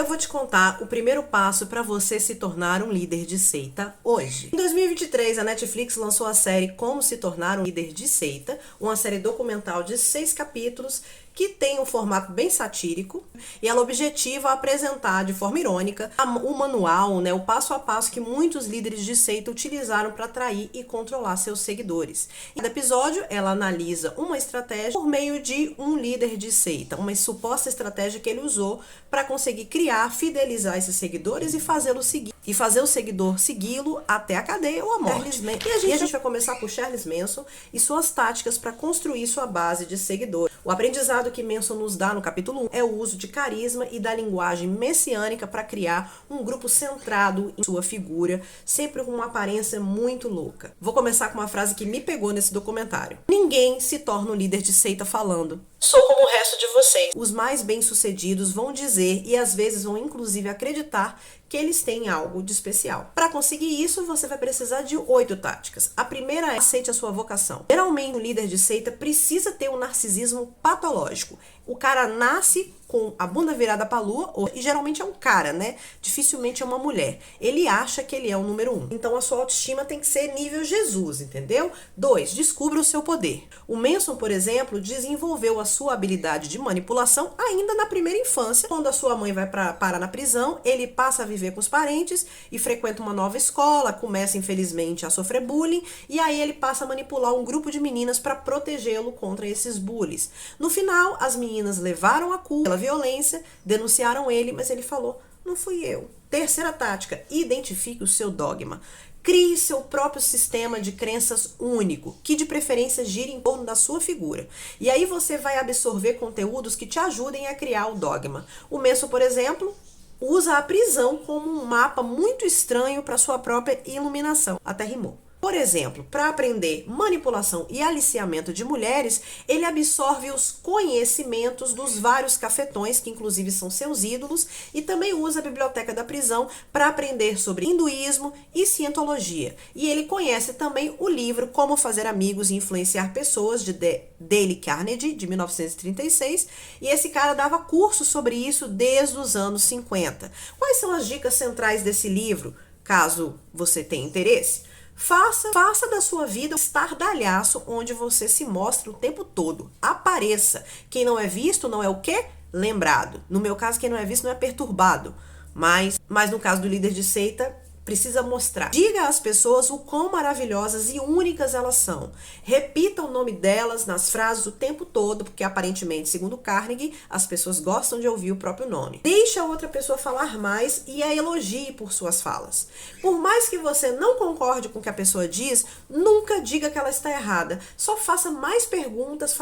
eu vou te contar o primeiro passo para você se tornar um líder de seita hoje. Em 2023, a Netflix lançou a série Como se tornar um líder de seita, uma série documental de 6 capítulos que tem um formato bem satírico e ela objetiva apresentar de forma irônica o manual, o passo a passo que muitos líderes de seita utilizaram para atrair e controlar seus seguidores. E cada episódio ela analisa uma estratégia por meio de um líder de seita, uma suposta estratégia que ele usou para conseguir criar, fidelizar esses seguidores e fazê-lo seguir. E fazer o seguidor segui-lo até a cadeia ou a morte. E a gente vai começar por Charles Manson e suas táticas para construir sua base de seguidores. O aprendizado que Manson nos dá no capítulo 1 é o uso de carisma e da linguagem messiânica para criar um grupo centrado em sua figura, sempre com uma aparência muito louca. Vou começar com uma frase que me pegou nesse documentário. Ninguém se torna um líder de seita falando: sou como o resto de vocês. Os mais bem-sucedidos vão dizer e às vezes vão inclusive acreditar que eles têm algo de especial. Para conseguir isso, você vai precisar de 8 táticas. A primeira é: aceite a sua vocação. Geralmente, um líder de seita precisa ter um narcisismo patológico. O cara nasce com a bunda virada para a lua, e geralmente é um cara, né? Dificilmente é uma mulher. Ele acha que ele é o número 1. Então a sua autoestima tem que ser nível Jesus, entendeu? 2, descubra o seu poder. O Manson, por exemplo, desenvolveu a sua habilidade de manipulação ainda na primeira infância. Quando a sua mãe vai parar na prisão, ele passa a viver com os parentes e frequenta uma nova escola, começa infelizmente a sofrer bullying, e aí ele passa a manipular um grupo de meninas para protegê-lo contra esses bullies. No final, as meninas levaram a culpa pela violência, denunciaram ele, mas ele falou: não fui eu. Terceira tática: identifique o seu dogma. Crie seu próprio sistema de crenças único, que de preferência gire em torno da sua figura. E aí você vai absorver conteúdos que te ajudem a criar o dogma. O Manson, por exemplo, usa a prisão como um mapa muito estranho para sua própria iluminação. Até rimou. Por exemplo, para aprender manipulação e aliciamento de mulheres, ele absorve os conhecimentos dos vários cafetões, que inclusive são seus ídolos, e também usa a biblioteca da prisão para aprender sobre hinduísmo e cientologia. E ele conhece também o livro Como Fazer Amigos e Influenciar Pessoas, de Dale Carnegie, de 1936, e esse cara dava curso sobre isso desde os anos 50. Quais são as dicas centrais desse livro, caso você tenha interesse? Faça da sua vida um estardalhaço onde você se mostra o tempo todo. Apareça. Quem não é visto não é o quê? Lembrado. No meu caso, quem não é visto não é perturbado. Mas no caso do líder de seita, precisa mostrar. Diga às pessoas o quão maravilhosas e únicas elas são. Repita o nome delas nas frases o tempo todo, porque aparentemente, segundo Carnegie, as pessoas gostam de ouvir o próprio nome. Deixe a outra pessoa falar mais e a elogie por suas falas. Por mais que você não concorde com o que a pessoa diz, nunca diga que ela está errada. Só faça mais perguntas,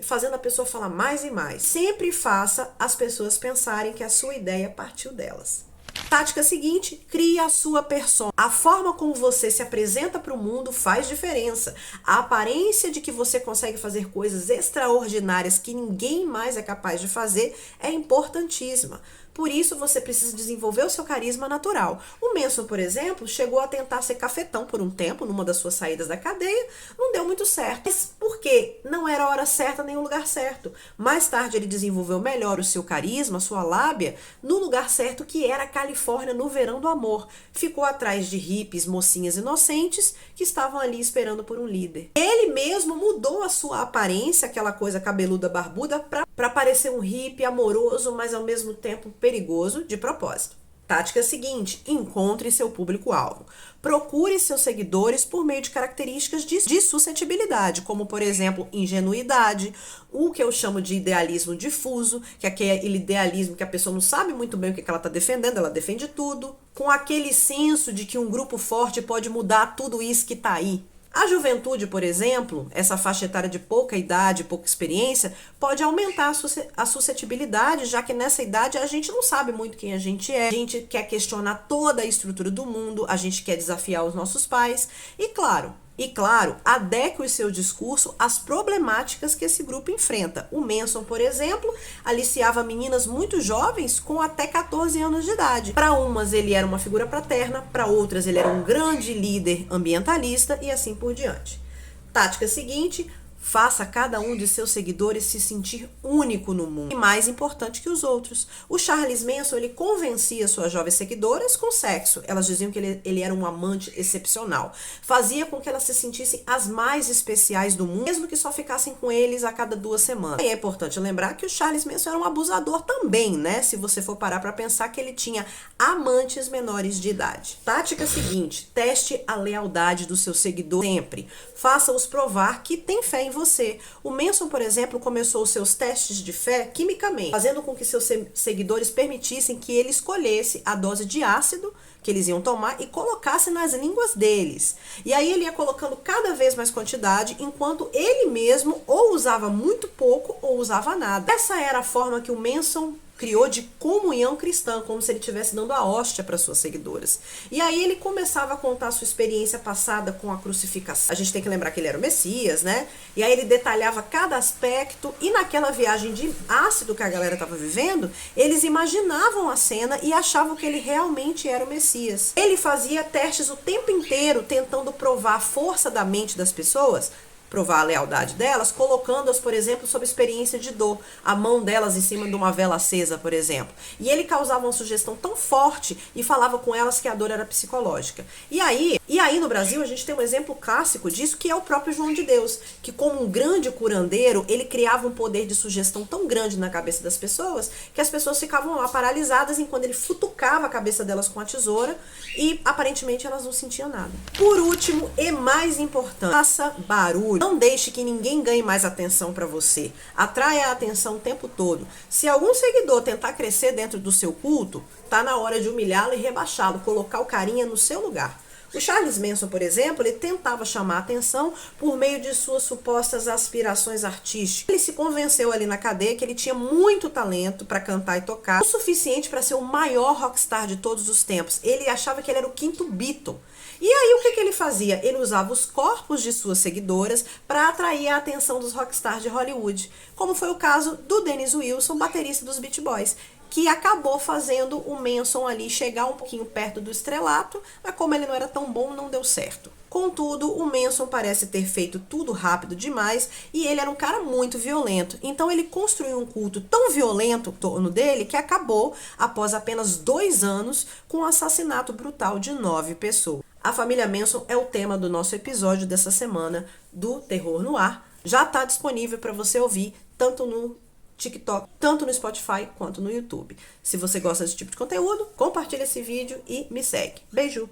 fazendo a pessoa falar mais e mais. Sempre faça as pessoas pensarem que a sua ideia partiu delas. Tática seguinte: crie a sua persona. A forma como você se apresenta para o mundo faz diferença. A aparência de que você consegue fazer coisas extraordinárias que ninguém mais é capaz de fazer é importantíssima. Por isso, você precisa desenvolver o seu carisma natural. O Manson, por exemplo, chegou a tentar ser cafetão por um tempo, numa das suas saídas da cadeia, não deu muito certo. Mas por quê? Não era a hora certa nem o lugar certo. Mais tarde, ele desenvolveu melhor o seu carisma, a sua lábia, no lugar certo, que era a Califórnia, no verão do amor. Ficou atrás de hippies, mocinhas inocentes, que estavam ali esperando por um líder. Ele mesmo mudou a sua aparência, aquela coisa cabeluda, barbuda, para parecer um hippie amoroso, mas ao mesmo tempo perigoso, de propósito. Tática seguinte: encontre seu público-alvo. Procure seus seguidores por meio de características de suscetibilidade, como, por exemplo, ingenuidade, o que eu chamo de idealismo difuso, que é aquele idealismo que a pessoa não sabe muito bem o que ela está defendendo, ela defende tudo, com aquele senso de que um grupo forte pode mudar tudo isso que está aí. A juventude, por exemplo, essa faixa etária de pouca idade, pouca experiência, pode aumentar a suscetibilidade, já que nessa idade a gente não sabe muito quem a gente é, a gente quer questionar toda a estrutura do mundo, a gente quer desafiar os nossos pais, e claro, adeque o seu discurso às problemáticas que esse grupo enfrenta. O Manson, por exemplo, aliciava meninas muito jovens com até 14 anos de idade. Para umas ele era uma figura paterna, para outras ele era um grande líder ambientalista e assim por diante. Tática seguinte: Faça cada um de seus seguidores se sentir único no mundo e mais importante que os outros. O Charles Manson, ele convencia suas jovens seguidoras com sexo. Elas diziam que ele era um amante excepcional. Fazia com que elas se sentissem as mais especiais do mundo, mesmo que só ficassem com eles a cada 2 semanas. E é importante lembrar que o Charles Manson era um abusador também, né? Se você for parar para pensar que ele tinha amantes menores de idade. Tática seguinte: teste a lealdade do seu seguidor sempre. Faça-os provar que tem fé em você. O Manson, por exemplo, começou os seus testes de fé quimicamente, fazendo com que seus seguidores permitissem que ele escolhesse a dose de ácido que eles iam tomar e colocasse nas línguas deles. E aí ele ia colocando cada vez mais quantidade, enquanto ele mesmo ou usava muito pouco ou usava nada. Essa era a forma que o Manson criou de comunhão cristã, como se ele estivesse dando a hóstia para suas seguidoras. E aí ele começava a contar a sua experiência passada com a crucificação. A gente tem que lembrar que ele era o Messias, né? E aí ele detalhava cada aspecto, e naquela viagem de ácido que a galera estava vivendo, eles imaginavam a cena e achavam que ele realmente era o Messias. Ele fazia testes o tempo inteiro, tentando provar a força da mente das pessoas, provar a lealdade delas, colocando-as, por exemplo, sob experiência de dor, a mão delas em cima de uma vela acesa, por exemplo. E ele causava uma sugestão tão forte e falava com elas que a dor era psicológica. E aí no Brasil a gente tem um exemplo clássico disso, que é o próprio João de Deus, que como um grande curandeiro, ele criava um poder de sugestão tão grande na cabeça das pessoas, que as pessoas ficavam lá paralisadas enquanto ele futucava a cabeça delas com a tesoura e aparentemente elas não sentiam nada. Por último e mais importante, faça barulho. Não deixe que ninguém ganhe mais atenção para você. Atraia a atenção o tempo todo. Se algum seguidor tentar crescer dentro do seu culto, tá na hora de humilhá-lo e rebaixá-lo, colocar o carinha no seu lugar. O Charles Manson, por exemplo, ele tentava chamar a atenção por meio de suas supostas aspirações artísticas. Ele se convenceu ali na cadeia que ele tinha muito talento para cantar e tocar, o suficiente para ser o maior rockstar de todos os tempos. Ele achava que ele era o quinto Beatle. E aí o que ele fazia? Ele usava os corpos de suas seguidoras para atrair a atenção dos rockstars de Hollywood, como foi o caso do Dennis Wilson, baterista dos Beach Boys, que acabou fazendo o Manson ali chegar um pouquinho perto do estrelato, mas como ele não era tão bom, não deu certo. Contudo, o Manson parece ter feito tudo rápido demais e ele era um cara muito violento. Então ele construiu um culto tão violento em torno dele que acabou, após apenas 2 anos, com o assassinato brutal de 9 pessoas. A família Manson é o tema do nosso episódio dessa semana do Terror no Ar. Já está disponível para você ouvir tanto no TikTok, tanto no Spotify quanto no YouTube. Se você gosta desse tipo de conteúdo, compartilha esse vídeo e me segue. Beijo!